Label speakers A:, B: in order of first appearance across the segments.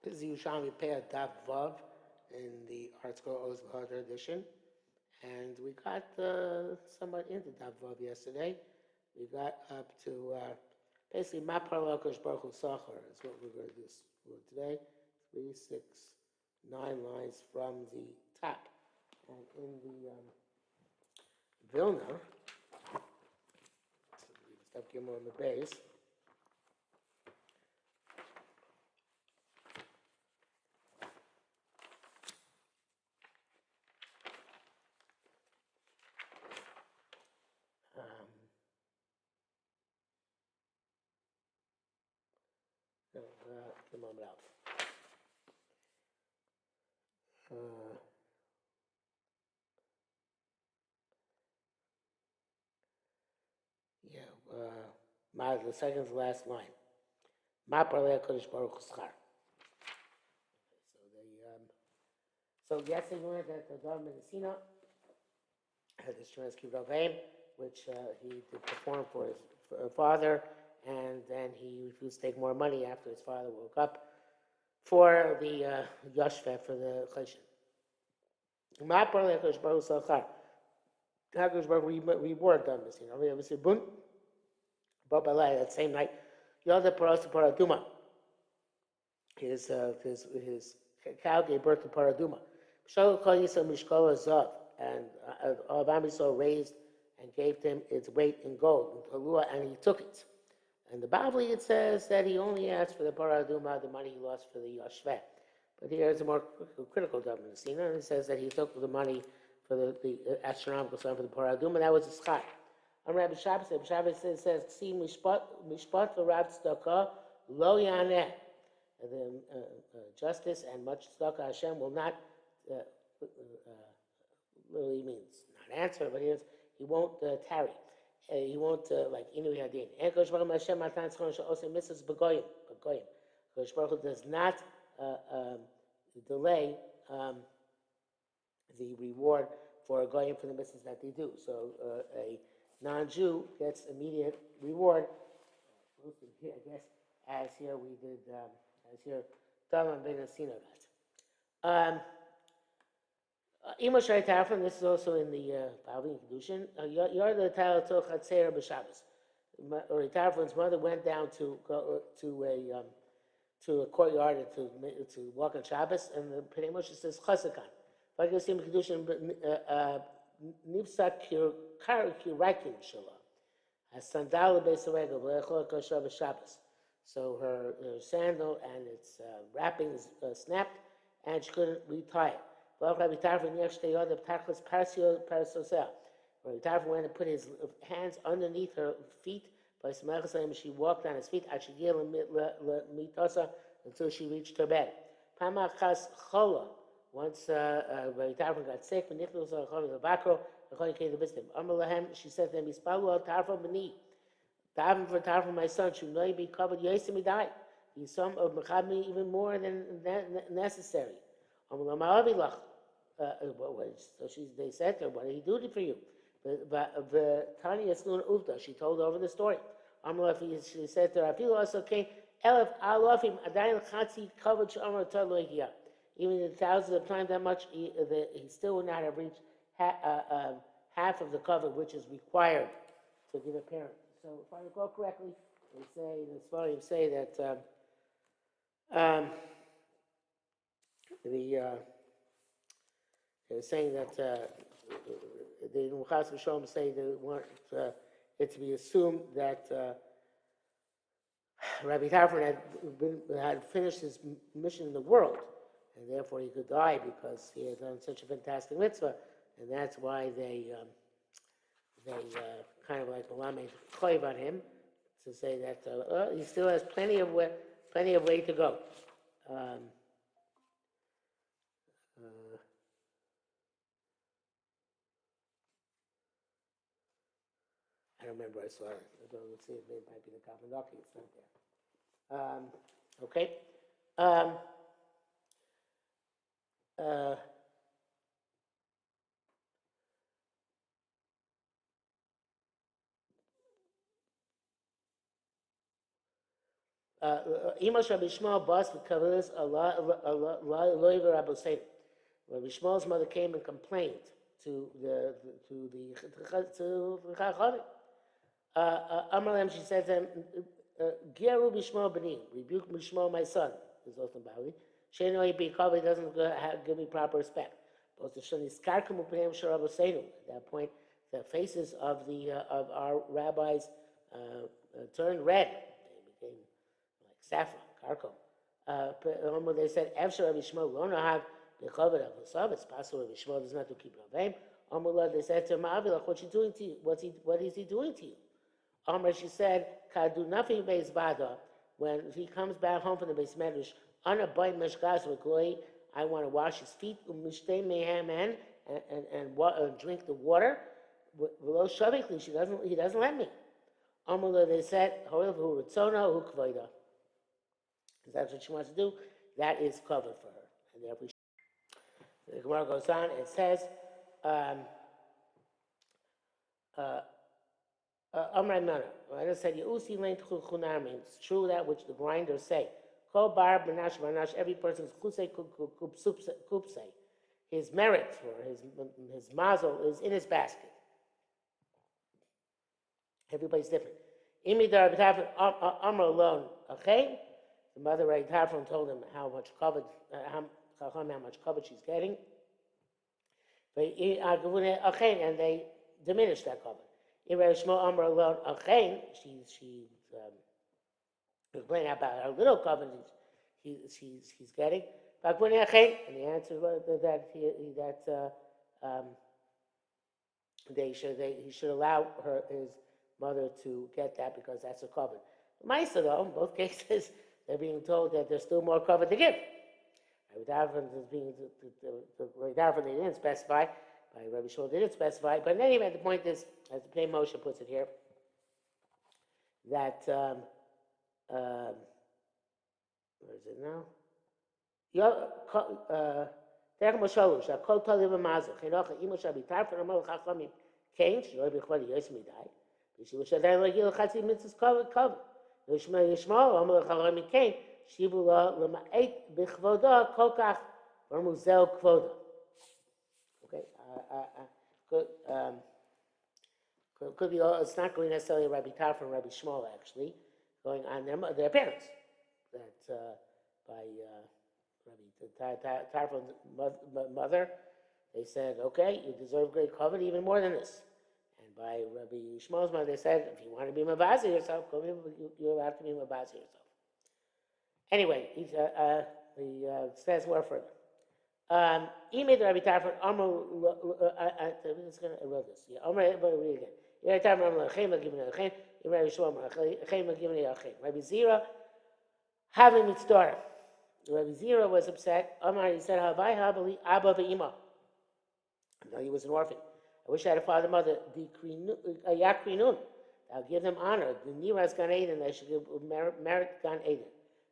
A: This is Yerushalmi Peah Daf Vav in the Art Scroll Oz V'Hadar edition. And we got somewhat into Daf Vav yesterday. We got up to basically Ma Parla Kosh Baruch Hu Sachar is what we're going to do for today. 3, 6, 9 lines from the top. And in the Vilna, step Gimel on the base. The moment out. The second to last line. Ma Parlei Kodesh Baruch Hu Schar. So yesterday we learned that the government of Sina had this transcript of aim, which he did perform for his father, and then he refused to take more money after his father woke up for the Yoshvet, for the Chesed. Ma Parlei Kodesh Baruch Hu Schar. HaKadosh Baruch Hu reward them, we have a Sibun. But by that same night, Yoda Paras Paraduma. His cow gave birth to Paraduma. And Avamisol raised and gave him its weight in gold, and he took it. And the Bavli, it says that he only asked for the Paraduma, the money he lost for the Yoshvet. But here is a more critical government scene, and it says that he took the money for the astronomical sum for the Paraduma, and that was a schar. On Rabbi Shabbos says, "See mishpat v'rav tzedakah lo yaneh." The justice and much tzedakah Hashem will not. Literally means not answer, but he won't tarry. He won't like inu yadin. And Kosh Baruch Hashem matan tzchon she'osei mitzvos b'goyim. Kosh Baruch Hu does not delay the reward for a goyim for the mitzvahs that they do. So a non-Jew gets immediate reward. I guess as here we did, as here Daman ben Asina got. Ima Shai Tarfon, this is also in the Bavli Kedushin. You're the Tal Toch Hatzeir B'Shabbos. Or Tarfon's mother went down to go to a courtyard to walk on Shabbos, and the Pnei Moshe says Chasakan. Like you see in Kedushin, Nipsa Kirakin Shala. As sandal Beisaregel V'Echol Kosher B'Shabbos. So her sandal and its wrapping is snapped, and she couldn't retie it. Rabbi Tarfon went and put his hands underneath her feet. She walked on his feet until she reached her bed. Once Rabbi Tarfon got sick, she said to him, daven for Tarfon, my son, should know be covered. Yosim died. He's some of Mechabmi even more than necessary. They said to her, what did he do for you? But Tanya Slun Uvda, she told over the story. She said to her, I feel also came Elef Alofim Adain Chatzi covered Shamar Taloikia. Even in thousands of times that much, he still would not have reached half of the cover which is required to give a parent. So if I recall correctly, they say the Sfarim say that they're saying that the Muchas V'Shalom say they want it to be assumed that Rabbi Tarfon had finished his mission in the world, and therefore he could die because he had done such a fantastic mitzvah, and that's why they kind of like Malame Choiv on him to say that he still has plenty of way to go. I don't remember. I saw it. Let's see if it might be the Kavanaki. It's not there. Okay. Imash Rabbi Shmuel bas v'kavelis loiver Rabbi Seinu. Rabbi Shmuel's mother came and complained to the Chachamim. Amalem, she said to him, Geru b'Shmuel b'ni, rebuke B'Shmuel my son, is also Bali. Sheino be covered, doesn't give me proper respect. Both the Shani Skarkum Upeim Sharabu Seinu. At that point, the faces of our rabbis turned red. They became like saffron, karkum. They said, Evshar Rabbi Shmuel, lo nahav b'chavod avosav. It's possible Rabbi Shmuel does not to keep Ravim. They said to him, Ma'avilach, what's he doing to you? What is he doing to you? She said, "Kadu nothing beis bada." When he comes back home from the beis medrash, anabayim meshgas v'gloi, I want to wash his feet, umishtei mehem and drink the water. V'lo shavikli, he doesn't let me. They said, "However, who ritzono, who kvoida." Because that's what she wants to do. That is covered for her, and therefore the Gemara goes on and says. I said, it's true that which the grinders say. Kol bar b'nash b'nash, every person's kupse, his merit or his mazel is in his basket. Everybody's different. Imidar b'tafel amar alone, okay? The mother Rabbi Tarfon told him how much covered she's getting. And they diminished that cover. In Rabbi Shmuel Amar alone, she's complaining about her little cover he's getting. And the answer was that he should allow his mother to get that because that's a cover. Maisa though, in both cases, they're being told that there's still more cover to give. Rabbi Tarfon they didn't specify. By Rabbi Shmuel didn't specify, but in any event, the point is, as the Pnei Moshe puts it here, that where is it now? Okay, could be. It's not going necessarily Rabbi Tarfon and Rabbi Shmuel actually going on their parents. That by Rabbi Tarfon's mother, they said, okay, you deserve great cover, even more than this. And by Rabbi Shmuel's mother, they said, if you want to be mabazi yourself, you have to be mabazi yourself. Anyway, he says more further. He made the Rabbi Tarfon Amr. I'm just going to erode this. Yeah, Amr. Read again. Rabbi Tarfon Amr Lechem Giving Lechem. Rabbi Shmuel Lechem Giving Lechem. Rabbi Zira having its daughter. Rabbi Zira was upset. Amr, he said, "Havai habali Abba ve'ima." No, he was an orphan. I wish I had a father, mother. Yakrinun. I'll give them honor. The Niras Gan Eden. They should give merit Gan Eden.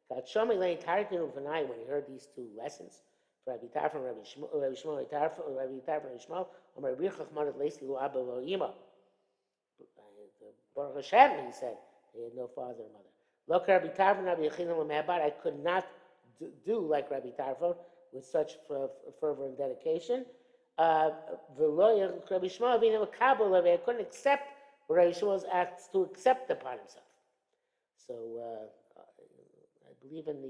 A: God Shomi Lein Tarkin Uvanai when he heard these two lessons. Rabbi Tarfon, Rabbi Shmuel, Rabbi Tarfon, Rabbi Shmuel, and Rabbi Chachman at least Lu Abba Lo'ima. Baruch Hashem, he said, he had no father and mother. Look, Rabbi Tarfon, Rabbi Yechinim L'Mehabat, I could not do like Rabbi Tarfon with such fervor and dedication. Rabbi Shmuel, I couldn't accept Rabbi Shmuel's acts to accept upon himself. So I believe in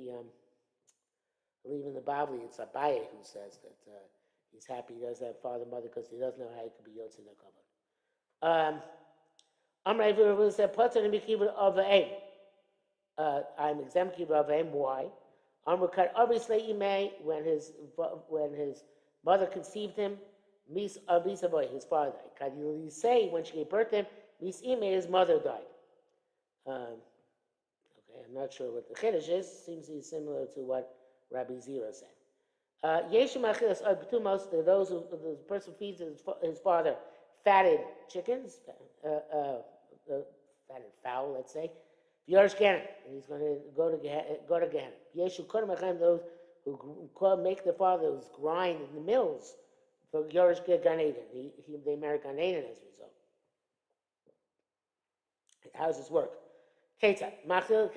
A: the Bavli, it's Abaye who says that he's happy he doesn't have father and mother because he doesn't know how he could be Yotze Nekava. Amrei V'Rav said, "Potter and B'Kibbur of Aim." I'm exempt Kibbur of Aim. Why? Amrukat obviously Imei when his mother conceived him, Mis Abisaboy, his father died. Can you say when she gave birth to him, Mis Imei, his mother died? Okay, I'm not sure what the Chiddush is. Seems to be similar to what Rabbi Zira said. Yeshim Achilas Abtumos, those who the person feeds his father fatted chickens, fatted fowl, let's say. Yerush Gannon, and he's going to go to Gannon. Yeshu Kodim Achem, those who make the fathers grind in the mills for Yerush Gan Eden. They marry Gan Eden as a result. How does this work? Ketzah. Machil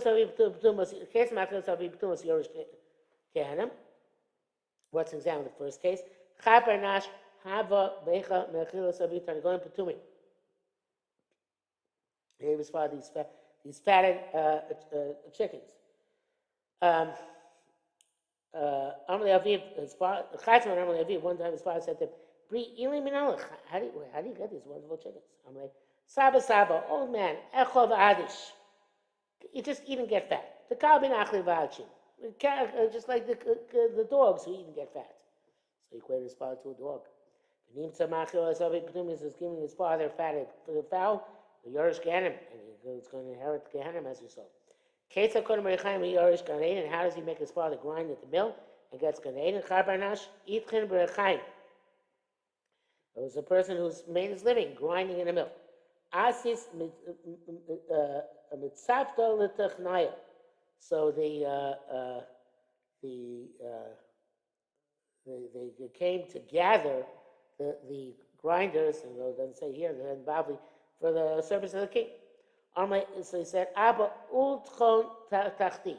A: Savi B'tumas. Case Machil Savi B'tumas Yerush Kehanim. What's an example of the first case? Chaper Nash Hava Becha Mechil Savi Targoim B'tumim. He gave his father these fatted chickens. Amalei Aviv, his father, Chatzman Amalei Aviv, one time his father said to him, Bri Ili Minalach, how do you get these wonderful chickens? Amalei, Saba, old man, Echov Adish. You just eat and get fat. The Kalbin Achli Vachim. Just like the dogs who eat and get fat. So he equated his father to a dog. Nimtza Machil Asavi Ptumis is giving his father fatted fowl, the Yerush Gehanim, and he's going to inherit Gehanim as we saw. Ketza Kodem Rechaim Yerush Gan Eden, and how does he make his father grind at the mill and gets Gan Eden? Charbarnash Itchin Berechaim. It was a person who's made his living grinding in a mill. Asis Mitzapto L'Technaya. So they came to gather the grinders, and it doesn't say here, they're in Bavli, for the service of the king. So he said, Abba Ultchon Tachti,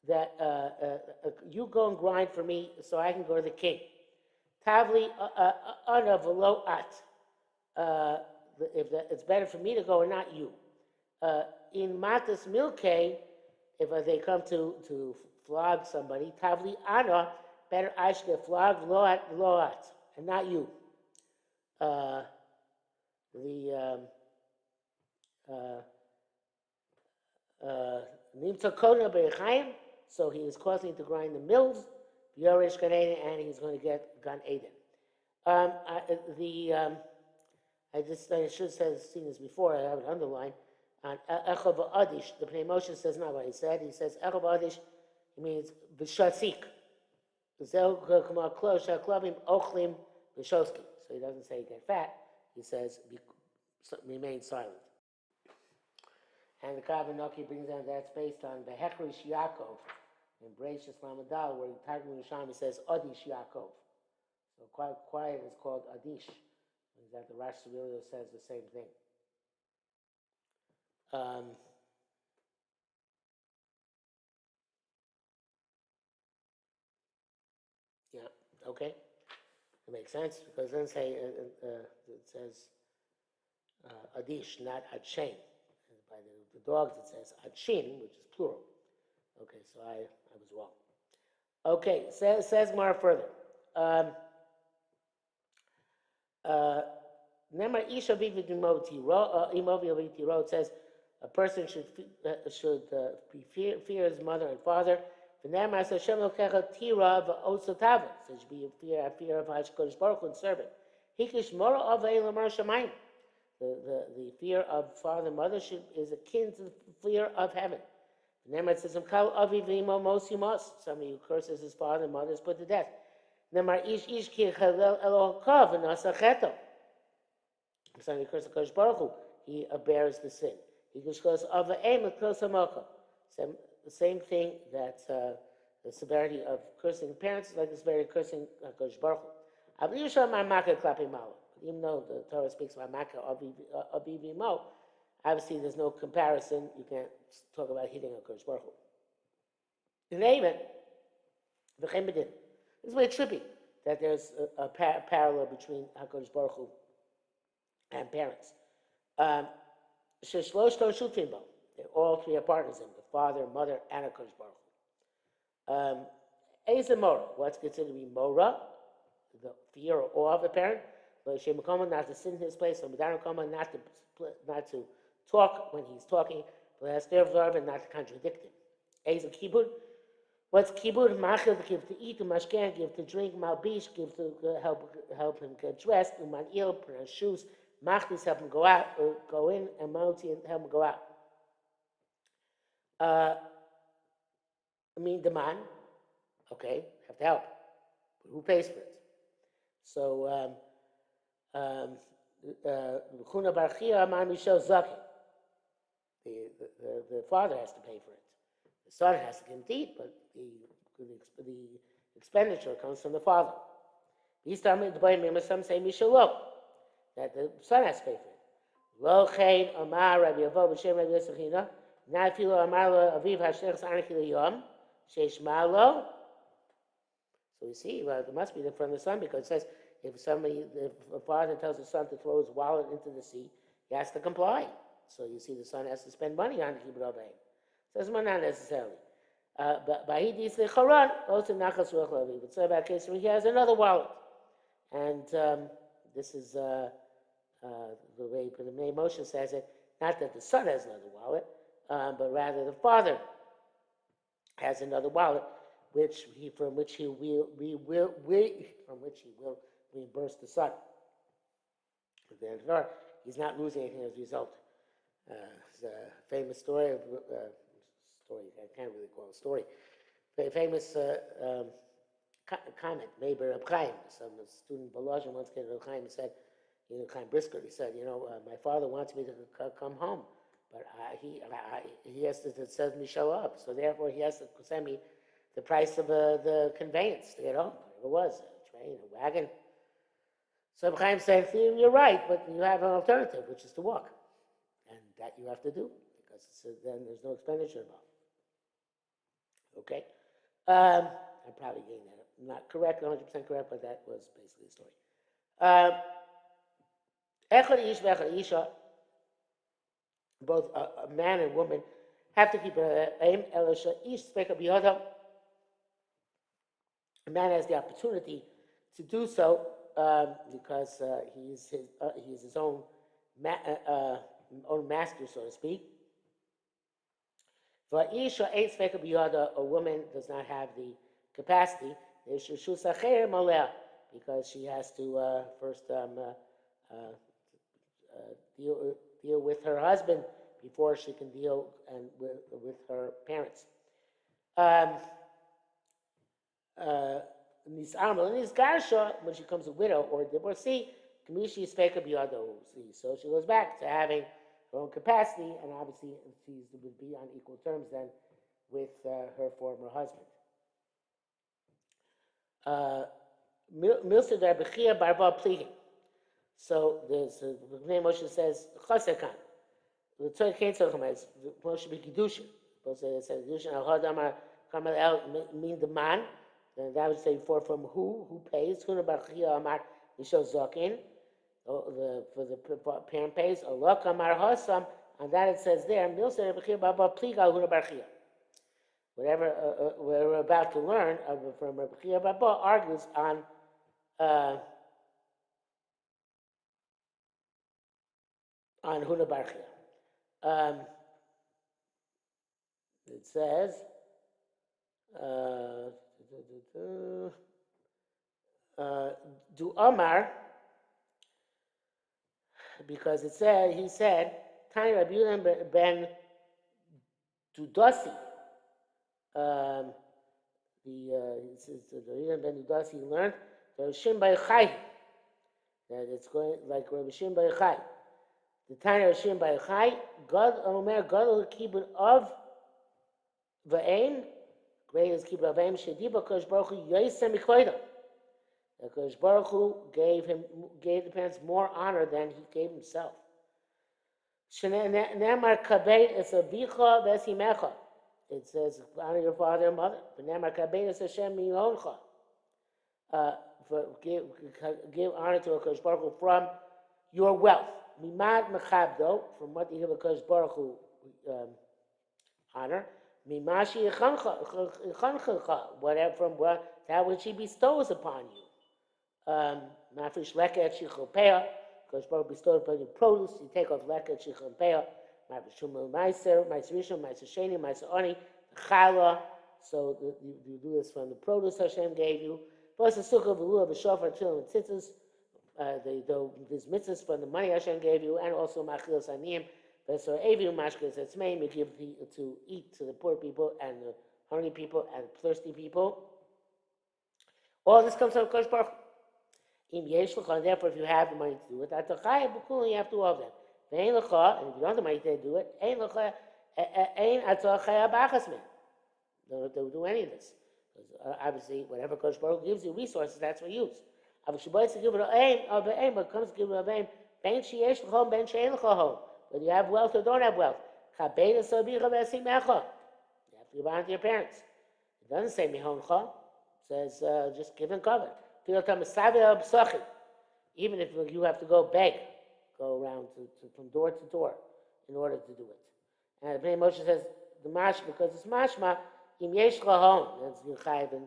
A: that you go and grind for me so I can go to the king. Tavli Ana Velo At. If it's better for me to go or not you. In Matas Milke, if they come to flog somebody, Tavli Ana, better I should get flogged lo at, and not you. Nimtza Kodna Berechaim, so he is causing to grind the mills, Yorish Gan Eden, and he's going to get Gan Eden. I should have seen this before, I have it underlined. On Echov Adish, the Pnei Moshe says not what he said. He says Echov Adish, he means B'shatzik. So he doesn't say get fat, he says remain silent. And the Kavanoki brings down that's based on the Hechrish Yaakov in Breishis Lamadal, where the Targum Yerushalmi says Adish Yaakov. So quiet is called Adish. That the Rash Sibirio says the same thing. Yeah, okay. It makes sense because it doesn't say, it says Adish, not Adshin. By the dogs it says Adshin, which is plural. Okay, so I was wrong. Okay, says more further. Nemar Isha it says a person should fear his mother and father. Nemar says Shem Lokecha Tira v'Osotava. So it should be a fear of HaKadosh Baruch Hu and serve it. Hikish Mora Avei Lamar Shamayim. The fear of father and mother is akin to the fear of heaven. Nemar says Avi V'Imo Mos Yimos. Somebody who curses his father and mother is put to death. Nemar Ish Ki Chalel Elokav v'Nasacheto. Somebody who curses HaKadosh Baruch Hu, he bears the sin. He goes of aim and close the same thing that the severity of cursing parents is like the severity of cursing HaKadosh Baruch Hu. Even though the Torah speaks about Makkah Aviv Imo, obviously there's no comparison. You can't talk about hitting HaKadosh Baruch Hu. In Amen, this is where it should be, that there's a parallel between HaKadosh Baruch Hu and parents. All three are partners in the father, mother, and HaKadosh Baruch Hu. Mora, what's considered to be Mora, the fear or awe of a parent, not to sit in his place, not to talk when he's talking, and not to contradict him. What's kibud? Machil, give to eat, mashkan, give to drink, malbish, give to help him get dressed, umanil, put on shoes, machlis, help him go out, or go in, and mauti, help him go out. The man, okay, have to help. But who pays for it? So, the father has to pay for it. The son has to give him to eat, but the expenditure comes from the father. Some say Mishalo, that the son has to pay for it. Lo chein amar Rabbi Avo b'shem Rabbi Yosef China. Not filo amar lo aviv hashtech anarchi liyom sheishma lo. So we see, well, it must be from the son because it says if a father tells his son to throw his wallet into the sea, he has to comply. So you see, the son has to spend money on kibbutz avim. Says not necessarily. But he needs the charan also nachas ruach lavi. But so about case where he has another wallet, and this is the way the Moshe says it. Not that the son has another wallet, but rather the father has another wallet, from which he will reimburse the son. He's not losing anything as a result. It's a famous story I can't really call it a story. A famous comment made by Reb Chaim. Some student Balazan once came to Reb Chaim and said, Chaim Brisker, he said, my father wants me to come home, but he has to send me show up, so therefore he has to send me the price of the conveyance to get home, whatever it was, a train, a wagon. So Reb Chaim said, you're right, but you have an alternative, which is to walk, and that you have to do, because then there's no expenditure involved. Okay? I'm probably getting that not correct, 100% correct, but that was basically the story. Echad ish v'echad isha, both a man and woman have to keep aim. Elisha ish speka b'yada. A man has the opportunity to do so because he's his own master, so to speak. For isha ain't speka b'yada, a woman does not have the capacity. Because she has to first deal with her husband before she can deal with her parents. When she becomes a widow or a divorcee, so she goes back to having her own capacity, and obviously she would be on equal terms then with her former husband. So there's the name Moshe says Chasekan. The Torah can't say Moshe be Kiddushin. Moshe says Kiddushin al Hadamar Kamal El mean the man. Then that would say for from who pays. Huna Barchia Amar Yishol Zokin. For the parent pays. Allah Kamar Hasam, and that it says there Milsa Barchia Baba Pliga Huna Barchia. Whatever we're about to learn from Rabbi Chia Baba argues on Huna Barchia. It says do Omar, because he said Tani Rabbi Yehuda ben Dudasi. He learned Rabbi Shimon Bar Yochai, that it's going like Rabbi Shimon Bar Yochai. The time of Shimon Bar Yochai, God Omer God Kibbut of V'aim, great is Kibbut of V'aim Shediba Kosh Baruch Hu Yosem Mikvoida. Kosh Baruch Hu gave the parents more honor than he gave himself. Shneimar Kabed es Avicha V'esimecha. It says, honor your father and mother. Give honor to HaKadosh Baruch Hu from your wealth. Mimad mechabdo, from what you give HaKadosh Baruch Hu honor. Mimashi yechancha, whatever from that which he bestows upon you. Mafish leket shichol peah, HaKadosh Baruch Hu bestowed upon you produce. You take off leket shichol peah. Meiser Rishon, Meiser Sheni, Meiser Oni, Chala. So you do this from the produce Hashem gave you. Plus the sukkah, v'lua, v'shofar, tefillin, and tzitzis. These mitzvahs from the money Hashem gave you, and also machilas aniyim. So aviu mashkas etzmeim, you give to eat to the poor people and the hungry people and thirsty people. All this comes from Kosh Baruch Hu. Im yesh l'cha, therefore, if you have the money to do it, atachayim b'kulim, you have to do all of them. And if you don't have the money to do it, don't do any of this. Obviously, whatever Kosh Baruch gives you resources, that's for use. But it comes to give it a Ben sheyesh l'chol, ben she'en l'chol, whether you have wealth or don't have wealth. Chabein esabicha v'esimecha. You have to give honor to your parents. It doesn't say mihoncha. It says just give and cover. Even if you have to go beg, go around from door to door in order to do it. And the Moshe says the mash because it's mashma. Im yesh home. That's Yechayiv in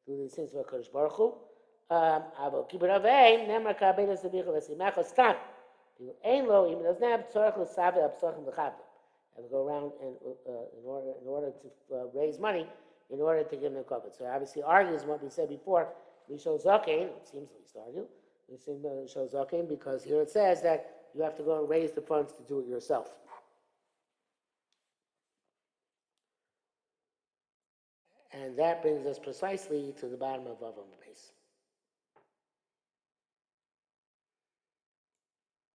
A: through the sins of Hakadosh Baruch Hu. Avo kibbur aveim nemar kabedas lebicha v'simecha stam. Ein lo even doesn't have tzorach l'saveh absochim l'chavim. Have to go around and in order to raise money in order to give them cover. So obviously argues what we said before. We show zakein. It seems at least to argue. We show zakein because here it says that you have to go and raise the funds to do it yourself. And that brings us precisely to the bottom of Avram.